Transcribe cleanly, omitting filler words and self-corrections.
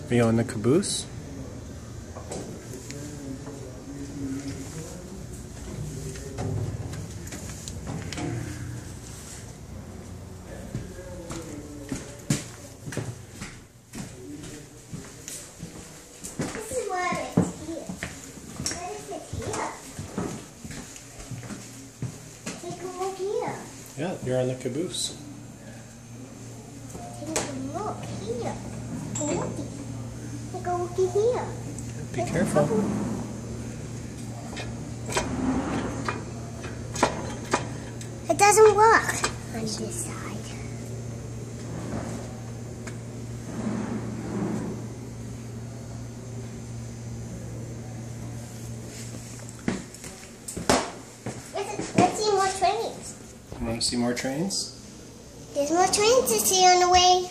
Are you on the caboose? This is what it's here. What is it here? Take a look here. Yeah, you're on the caboose. Take a look here. Looky. Take a looky here. Be careful. It doesn't work on this side. Let's see more trains. You want to see more trains? There's more trains to see on the way.